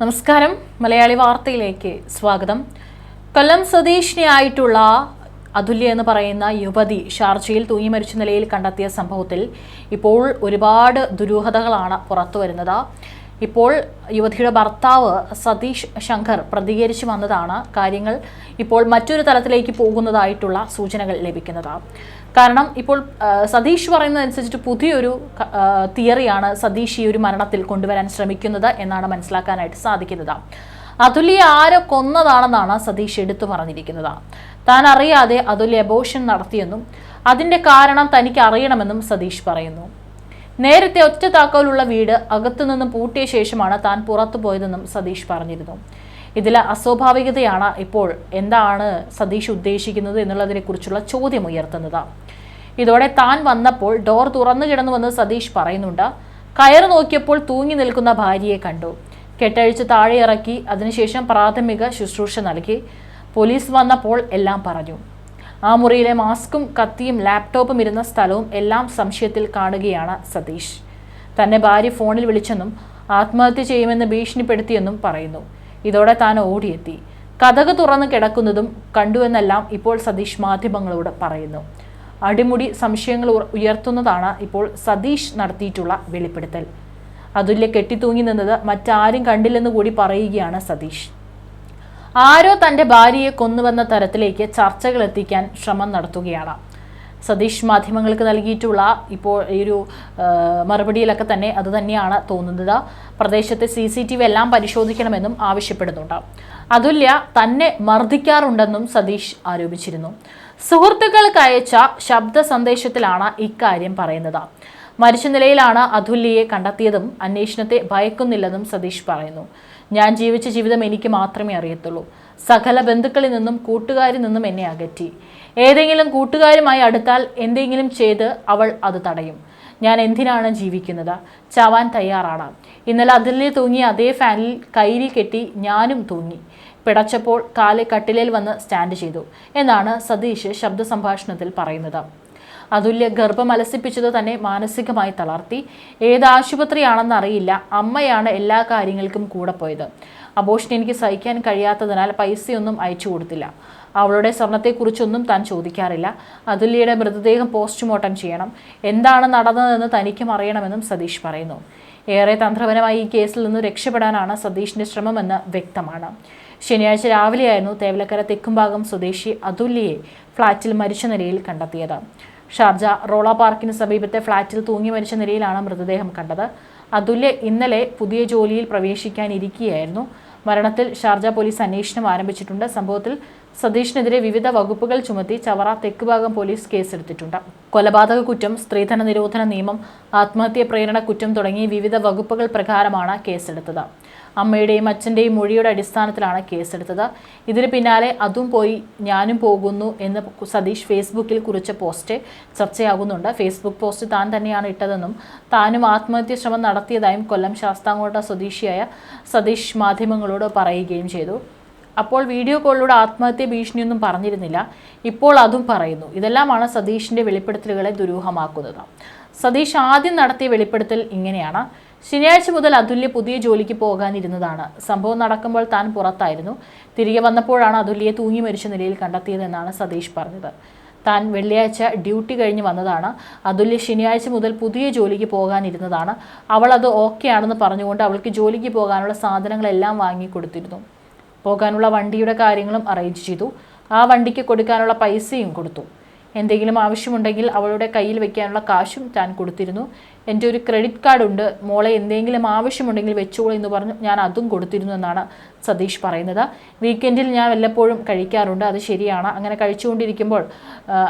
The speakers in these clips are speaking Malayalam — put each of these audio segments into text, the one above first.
നമസ്കാരം മലയാളി വാർത്തയിലേക്ക് സ്വാഗതം. കൊല്ലം സ്വദേശിനിയായിട്ടുള്ള അതുല്യ എന്ന് പറയുന്ന യുവതി ഷാർജയിൽ തൂങ്ങി മരിച്ച നിലയിൽ കണ്ടെത്തിയ സംഭവത്തിൽ ഇപ്പോൾ ഒരുപാട് ദുരൂഹതകളാണ് പുറത്തുവരുന്നത്. ഇപ്പോൾ യുവതിയുടെ ഭർത്താവ് സതീഷ് ശങ്കർ പ്രതികരിച്ചു വന്നതാണ് കാര്യങ്ങൾ ഇപ്പോൾ മറ്റൊരു തലത്തിലേക്ക് പോകുന്നതായിട്ടുള്ള സൂചനകൾ ലഭിക്കുന്നത്. കാരണം ഇപ്പോൾ സതീഷ് പറയുന്നതനുസരിച്ചിട്ട് പുതിയൊരു തിയറിയാണ് സതീഷ് ഈ ഒരു മരണത്തിൽ കൊണ്ടുവരാൻ ശ്രമിക്കുന്നത് എന്നാണ് മനസ്സിലാക്കാനായിട്ട് സാധിക്കുന്നത്. അതുല്യ ആരോ കൊന്നതാണെന്നാണ് സതീഷ് എടുത്തു പറഞ്ഞിരിക്കുന്നത്. താൻ അറിയാതെ അതുല്യ അബോർഷൻ നടത്തിയെന്നും അതിന്റെ കാരണം തനിക്ക് അറിയണമെന്നും സതീഷ് പറയുന്നു. നേരത്തെ ഒറ്റ താക്കോലുള്ള വീട് അകത്തുനിന്നും പൂട്ടിയ ശേഷമാണ് താൻ പുറത്തു പോയതെന്നും സതീഷ് പറഞ്ഞിരുന്നു. ഇതിലെ അസ്വാഭാവികതയാണ് ഇപ്പോൾ എന്താണ് സതീഷ് ഉദ്ദേശിക്കുന്നത് എന്നുള്ളതിനെ കുറിച്ചുള്ള ചോദ്യം ഉയർത്തുന്നത്. ഇതോടെ താൻ വന്നപ്പോൾ ഡോർ തുറന്നു കിടന്നുവെന്ന് സതീഷ് പറയുന്നുണ്ട്. കയറ് നോക്കിയപ്പോൾ തൂങ്ങി നിൽക്കുന്ന ഭാര്യയെ കണ്ടു. കെട്ടഴിച്ച് താഴെ ഇറക്കി, അതിനുശേഷം പ്രാഥമിക ശുശ്രൂഷ നൽകി. പോലീസ് വന്നപ്പോൾ എല്ലാം പറഞ്ഞു. ആ മുറിയിലെ മാസ്കും കത്തിയും ലാപ്ടോപ്പും ഇരുന്ന സ്ഥലവും എല്ലാം സംശയത്തിൽ കാണുകയാണ് സതീഷ്. തന്നെ ഭാര്യ ഫോണിൽ വിളിച്ചെന്നും ആത്മഹത്യ ചെയ്യുമെന്ന് ഭീഷണിപ്പെടുത്തിയെന്നും പറയുന്നു. ഇതോടെ താൻ ഓടിയെത്തി. കതക് തുറന്ന് കിടക്കുന്നതും കണ്ടുവെന്നെല്ലാം ഇപ്പോൾ സതീഷ് മാധ്യമങ്ങളോട് പറയുന്നു. അടിമുടി സംശയങ്ങൾ ഉയർത്തുന്നതാണ് ഇപ്പോൾ സതീഷ് നടത്തിയിട്ടുള്ള വെളിപ്പെടുത്തൽ. അതുല്യ കെട്ടിത്തൂങ്ങി നിന്നത് മറ്റാരും കണ്ടില്ലെന്ന് കൂടി പറയുകയാണ് സതീഷ്. ആരോ തൻ്റെ ഭാര്യയെ കൊന്നുവെന്ന തരത്തിലേക്ക് ചർച്ചകൾ എത്തിക്കാൻ ശ്രമം നടത്തുകയാണ് സതീഷ്. മാധ്യമങ്ങൾക്ക് നൽകിയിട്ടുള്ള ഇപ്പോൾ ഈ ഒരു മറുപടിയിലൊക്കെ തന്നെ അതുതന്നെയാണ് തോന്നുന്നത്. പ്രദേശത്തെ CCTV എല്ലാം പരിശോധിക്കണമെന്നും ആവശ്യപ്പെടുന്നുണ്ട്. അതുല്യ തന്നെ മർദ്ദിക്കാറുണ്ടെന്നും സതീഷ് ആരോപിച്ചിരുന്നു. സുഹൃത്തുക്കൾക്ക് അയച്ച ശബ്ദ സന്ദേശത്തിലാണ് ഇക്കാര്യം പറയുന്നത്. മരിച്ച നിലയിലാണ് അതുല്യയെ കണ്ടെത്തിയതും അന്വേഷണത്തെ ഭയക്കുന്നില്ലെന്നും സതീഷ് പറയുന്നു. ഞാൻ ജീവിച്ച ജീവിതം എനിക്ക് മാത്രമേ അറിയത്തുള്ളൂ. സകല ബന്ധുക്കളിൽ നിന്നും കൂട്ടുകാരിൽ നിന്നും എന്നെ അകറ്റി. ഏതെങ്കിലും കൂട്ടുകാരുമായി അടുത്താൽ എന്തെങ്കിലും ചെയ്ത് അവൾ അത് തടയും. ഞാൻ എന്തിനാണ് ജീവിക്കുന്നത്? ചാവാൻ തയ്യാറാണ്. ഇന്നലെ അതിൽ തൂങ്ങി അതേ ഫാനിൽ കയ്യിൽ കെട്ടി ഞാനും തൂങ്ങി. പിടച്ചപ്പോൾ കാല് കട്ടിലേൽ വന്ന് സ്റ്റാൻഡ് ചെയ്തു എന്നാണ് സതീഷ് ശബ്ദ സംഭാഷണത്തിൽ പറയുന്നത്. അതുല്യ ഗർഭം അലസിപ്പിച്ചത് തന്നെ മാനസികമായി തളർത്തി. ഏത് ആശുപത്രിയാണെന്ന് അറിയില്ല. അമ്മയാണ് എല്ലാ കാര്യങ്ങൾക്കും കൂടെ പോയത്. അബോർഷൻ എനിക്ക് സഹിക്കാൻ കഴിയാത്തതിനാൽ പൈസയൊന്നും അയച്ചു കൊടുത്തില്ല. അവളുടെ സ്വർണത്തെക്കുറിച്ചൊന്നും താൻ ചോദിക്കാറില്ല. അതുല്യയുടെ മൃതദേഹം പോസ്റ്റ്മോർട്ടം ചെയ്യണം. എന്താണ് നടന്നതെന്ന് തനിക്കും അറിയണമെന്നും സതീഷ് പറയുന്നു. ഏറെ തന്ത്രപരമായി ഈ കേസിൽ നിന്ന് രക്ഷപ്പെടാനാണ് സതീഷിന്റെ ശ്രമമെന്ന് വ്യക്തമാണ്. ശനിയാഴ്ച രാവിലെയായിരുന്നു തേവലക്കര തെക്കുംഭാഗം സ്വദേശി അതുല്യയെ ഫ്ളാറ്റിൽ മരിച്ച നിലയിൽ കണ്ടെത്തിയത്. ഷാർജ റോള പാർക്കിന് സമീപത്തെ ഫ്ളാറ്റിൽ തൂങ്ങി മരിച്ച നിലയിലാണ് മൃതദേഹം കണ്ടത്. അതുല്യ ഇന്നലെ പുതിയ ജോലിയിൽ പ്രവേശിക്കാനിരിക്കുകയായിരുന്നു. മരണത്തിൽ ഷാർജ പോലീസ് അന്വേഷണം ആരംഭിച്ചിട്ടുണ്ട്. സംഭവത്തിൽ സതീഷിനെതിരെ വിവിധ വകുപ്പുകൾ ചുമത്തി ചവറ തെക്കുഭാഗം പോലീസ് കേസെടുത്തിട്ടുണ്ട്. കൊലപാതക കുറ്റം, സ്ത്രീധന നിരോധന നിയമം, ആത്മഹത്യാ പ്രേരണ കുറ്റം തുടങ്ങി വിവിധ വകുപ്പുകൾ പ്രകാരമാണ് കേസെടുത്തത്. അമ്മയുടെയും അച്ഛൻ്റെയും മൊഴിയുടെ അടിസ്ഥാനത്തിലാണ് കേസെടുത്തത്. ഇതിന് പിന്നാലെ അതും പോയി ഞാനും പോകുന്നു എന്ന് സതീഷ് ഫേസ്ബുക്കിൽ കുറിച്ച പോസ്റ്റ് ചർച്ചയാകുന്നുണ്ട്. ഫേസ്ബുക്ക് പോസ്റ്റ് താൻ തന്നെയാണ് ഇട്ടതെന്നും താനും ആത്മഹത്യാ ശ്രമം നടത്തിയതായും കൊല്ലം ശാസ്താംകോട്ട സ്വദേശിയായ സതീഷ് മാധ്യമങ്ങളോട് പറയുകയും ചെയ്തു. അപ്പോൾ വീഡിയോ കോളിലൂടെ ആത്മഹത്യ ഭീഷണിയൊന്നും പറഞ്ഞിരുന്നില്ല. ഇപ്പോൾ അതും പറയുന്നു. ഇതെല്ലാമാണ് സതീഷിന്റെ വെളിപ്പെടുത്തലുകളെ ദുരൂഹമാക്കുന്നത്. സതീഷ് ആദ്യം നടത്തിയ വെളിപ്പെടുത്തൽ ഇങ്ങനെയാണ്. ശനിയാഴ്ച മുതൽ അതുല്യ പുതിയ ജോലിക്ക് പോകാനിരുന്നതാണ്. സംഭവം നടക്കുമ്പോൾ താൻ പുറത്തായിരുന്നു. തിരികെ വന്നപ്പോഴാണ് അതുല്യയെ തൂങ്ങി മരിച്ച നിലയിൽ കണ്ടെത്തിയതെന്നാണ് സതീഷ് പറഞ്ഞത്. താൻ വെള്ളിയാഴ്ച ഡ്യൂട്ടി കഴിഞ്ഞ് വന്നതാണ്. അതുല്യ ശനിയാഴ്ച മുതൽ പുതിയ ജോലിക്ക് പോകാനിരുന്നതാണ്. അവൾ അത് ഓക്കെ ആണെന്ന് പറഞ്ഞുകൊണ്ട് അവൾക്ക് ജോലിക്ക് പോകാനുള്ള സാധനങ്ങളെല്ലാം വാങ്ങിക്കൊടുത്തിരുന്നു. പോകാനുള്ള വണ്ടിയുടെ കാര്യങ്ങളും അറേഞ്ച് ചെയ്തു. ആ വണ്ടിക്ക് കൊടുക്കാനുള്ള പൈസയും കൊടുത്തു. എന്തെങ്കിലും ആവശ്യമുണ്ടെങ്കിൽ അവളുടെ കയ്യിൽ വെക്കാനുള്ള കാശും താൻ കൊടുത്തിരുന്നു. എൻ്റെ ഒരു ക്രെഡിറ്റ് കാർഡ് ഉണ്ട്, മോളെ എന്തെങ്കിലും ആവശ്യമുണ്ടെങ്കിൽ വെച്ചോളൂ എന്ന് പറഞ്ഞു ഞാൻ അതും കൊടുത്തിരുന്നു എന്നാണ് സതീഷ് പറയുന്നത്. വീക്കെൻഡിൽ ഞാൻ വല്ലപ്പോഴും കഴിക്കാറുണ്ട്, അത് ശരിയാണ്. അങ്ങനെ കഴിച്ചുകൊണ്ടിരിക്കുമ്പോൾ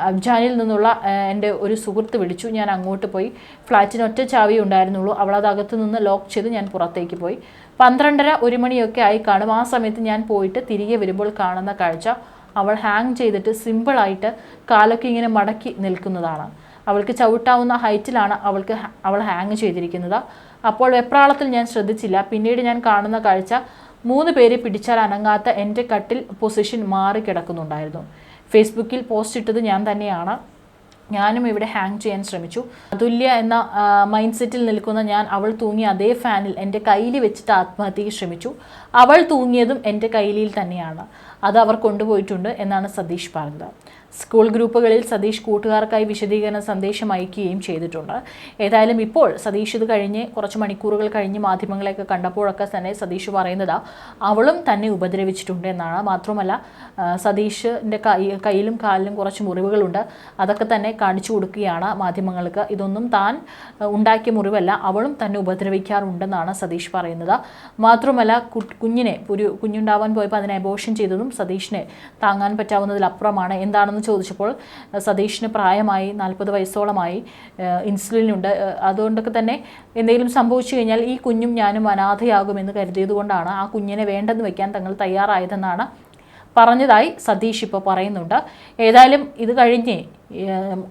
അബ്ജാനിൽ നിന്നുള്ള എൻ്റെ ഒരു സുഹൃത്ത് വിളിച്ചു. ഞാൻ അങ്ങോട്ട് പോയി. ഫ്ലാറ്റിന് ഒറ്റ ചാവിയേ ഉണ്ടായിരുന്നുള്ളൂ. അവളത് അകത്തു നിന്ന് ലോക്ക് ചെയ്ത് ഞാൻ പുറത്തേക്ക് പോയി. 12:30 1 മണിയൊക്കെ ആയി കാണും. ആ സമയത്ത് ഞാൻ പോയിട്ട് തിരികെ വരുമ്പോൾ കാണുന്ന കാഴ്ച അവൾ ഹാങ് ചെയ്തിട്ട് സിമ്പിളായിട്ട് കാലൊക്കെ ഇങ്ങനെ മടക്കി നിൽക്കുന്നതാണ്. അവൾക്ക് ചവിട്ടാവുന്ന ഹൈറ്റിലാണ് അവൾ ഹാങ് ചെയ്തിരിക്കുന്നത്. അപ്പോൾ വെപ്രാളത്തിൽ ഞാൻ ശ്രദ്ധിച്ചില്ല. പിന്നീട് ഞാൻ കാണുന്ന കാഴ്ച 3 പേരെ പിടിച്ചാൽ അനങ്ങാത്ത എൻ്റെ കട്ടിൽ പൊസിഷൻ മാറി കിടക്കുന്നുണ്ടായിരുന്നു. ഫേസ്ബുക്കിൽ പോസ്റ്റ് ഇട്ടത് ഞാൻ തന്നെയാണ്. ഞാനും ഇവിടെ ഹാങ് ചെയ്യാൻ ശ്രമിച്ചു. അതുല്യ എന്ന മൈൻഡ് സെറ്റിൽ നിൽക്കുന്ന ഞാൻ അവൾ തൂങ്ങിയ അതേ ഫാനിൽ എൻ്റെ കയ്യിൽ വെച്ചിട്ട് ആത്മഹത്യയ്ക്ക് ശ്രമിച്ചു. അവൾ തൂങ്ങിയതും എൻ്റെ കയ്യിൽ തന്നെയാണ്. അത് അവർ കൊണ്ടുപോയിട്ടുണ്ട് എന്നാണ് സതീഷ് പറഞ്ഞത്. സ്കൂൾ ഗ്രൂപ്പുകളിൽ സതീഷ് കൂട്ടുകാർക്കായി വിശദീകരണ സന്ദേശം അയക്കുകയും ചെയ്തിട്ടുണ്ട്. ഏതായാലും ഇപ്പോൾ സതീഷ് ഇത് കഴിഞ്ഞ് കുറച്ച് മണിക്കൂറുകൾ കഴിഞ്ഞ് മാധ്യമങ്ങളെയൊക്കെ കണ്ടപ്പോഴൊക്കെ തന്നെ സതീഷ് പറയുന്നത് അവളും തന്നെ ഉപദ്രവിച്ചിട്ടുണ്ട് എന്നാണ്. മാത്രമല്ല സതീഷിൻ്റെ കയ്യിലും കാലിലും കുറച്ച് മുറിവുകളുണ്ട്. അതൊക്കെ തന്നെ കാണിച്ചു കൊടുക്കുകയാണ് മാധ്യമങ്ങൾക്ക്. ഇതൊന്നും താൻ ഉണ്ടാക്കിയ മുറിവല്ല, അവളും തന്നെ ഉപദ്രവിക്കാറുണ്ടെന്നാണ് സതീഷ് പറയുന്നത്. മാത്രമല്ല കുഞ്ഞുണ്ടാവാൻ പോയപ്പോൾ അതിനെ അബോർഷൻ ചെയ്തതും സതീഷിനെ താങ്ങാൻ പറ്റാവുന്നതിലപ്പുറമാണ്. എന്താണെന്ന് ചോദിച്ചപ്പോൾ സതീഷിന് പ്രായമായി 40 വയസ്സോളമായി, ഇൻസുലിനുണ്ട്. അതുകൊണ്ടൊക്കെ തന്നെ എന്തെങ്കിലും സംഭവിച്ചു കഴിഞ്ഞാൽ ഈ കുഞ്ഞും ഞാനും അനാഥയാകുമെന്ന് കരുതിയതുകൊണ്ടാണ് ആ കുഞ്ഞിനെ വേണ്ടെന്ന് വെക്കാൻ തങ്ങൾ തയ്യാറായതെന്നാണ് പറഞ്ഞതായി സതീഷ് ഇപ്പോൾ പറയുന്നുണ്ട്. ഏതായാലും ഇത് കഴിഞ്ഞ്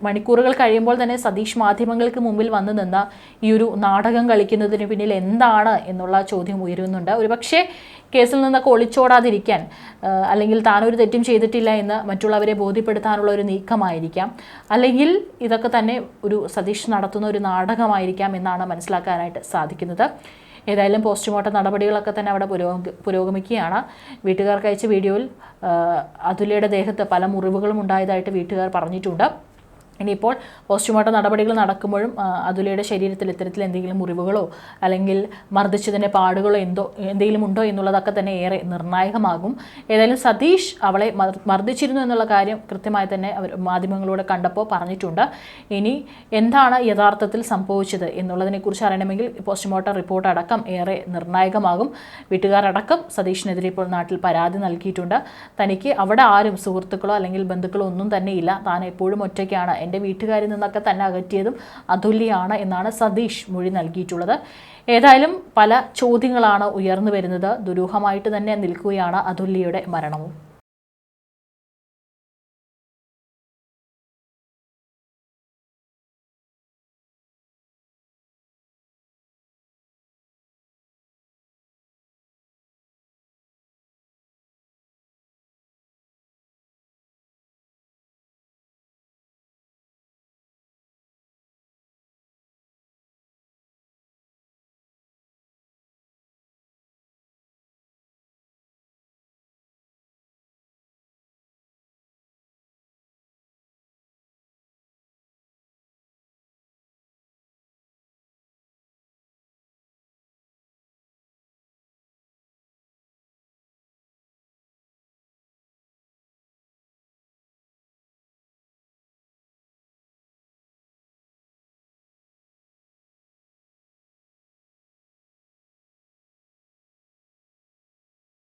മണിക്കൂറുകൾ കഴിയുമ്പോൾ തന്നെ സതീഷ് മാധ്യമങ്ങൾക്ക് മുമ്പിൽ വന്നു നിന്ന് ഈ ഒരു നാടകം കളിക്കുന്നതിന് പിന്നിൽ എന്താണ് എന്നുള്ള ചോദ്യം ഉയരുന്നുണ്ട്. ഒരുപക്ഷെ കേസിൽ നിന്നൊക്കെ ഒളിച്ചോടാതിരിക്കാൻ അല്ലെങ്കിൽ താനൊരു തെറ്റും ചെയ്തിട്ടില്ല എന്ന് മറ്റുള്ളവരെ ബോധ്യപ്പെടുത്താനുള്ള ഒരു നീക്കമായിരിക്കാം, അല്ലെങ്കിൽ ഇതൊക്കെ തന്നെ ഒരു സതീഷ് നടത്തുന്ന ഒരു നാടകമായിരിക്കാം എന്നാണ് മനസ്സിലാക്കാനായിട്ട് സാധിക്കുന്നത്. ഏതായാലും പോസ്റ്റ്മോർട്ടം നടപടികളൊക്കെ തന്നെ അവിടെ പുരോഗമിക്കുകയാണ്. വീട്ടുകാർക്ക് അയച്ച വീഡിയോയിൽ അതുല്യയുടെ ദേഹത്ത് പല മുറിവുകളും ഉണ്ടായതായിട്ട് വീട്ടുകാർ പറഞ്ഞിട്ടുണ്ട്. ഇനിയിപ്പോൾ പോസ്റ്റ്മോർട്ടം നടപടികൾ നടക്കുമ്പോഴും അതുല്യയുടെ ശരീരത്തിൽ ഇത്തരത്തിൽ എന്തെങ്കിലും മുറിവുകളോ അല്ലെങ്കിൽ മർദ്ദിച്ചതിൻ്റെ പാടുകളോ എന്തെങ്കിലും ഉണ്ടോ എന്നുള്ളതൊക്കെ തന്നെ ഏറെ നിർണായകമാകും. ഏതായാലും സതീഷ് അവളെ മർദ്ദിച്ചിരുന്നു എന്നുള്ള കാര്യം കൃത്യമായി തന്നെ അവർ മാധ്യമങ്ങളോട് കണ്ടപ്പോൾ പറഞ്ഞിട്ടുണ്ട്. ഇനി എന്താണ് യഥാർത്ഥത്തിൽ സംഭവിച്ചത് എന്നുള്ളതിനെക്കുറിച്ച് അറിയണമെങ്കിൽ പോസ്റ്റ്മോർട്ടം റിപ്പോർട്ട് അടക്കം ഏറെ നിർണായകമാകും. വീട്ടുകാരടക്കം സതീഷിനെതിരെ ഇപ്പോൾ നാട്ടിൽ പരാതി നൽകിയിട്ടുണ്ട്. തനിക്ക് അവിടെ ആരും സുഹൃത്തുക്കളോ അല്ലെങ്കിൽ ബന്ധുക്കളോ ഒന്നും തന്നെ ഇല്ല, താൻ എപ്പോഴും ഒറ്റയ്ക്കാണ്, എൻ്റെ വീട്ടുകാരിൽ നിന്നൊക്കെ തന്നെ അകറ്റിയതും അതുല്യാണ് എന്നാണ് സതീഷ് മൊഴി നൽകിയിട്ടുള്ളത്. ഏതായാലും പല ചോദ്യങ്ങളാണ് ഉയർന്നു വരുന്നത്. ദുരൂഹമായിട്ട് തന്നെ നിൽക്കുകയാണ് അതുല്യയുടെ മരണവും.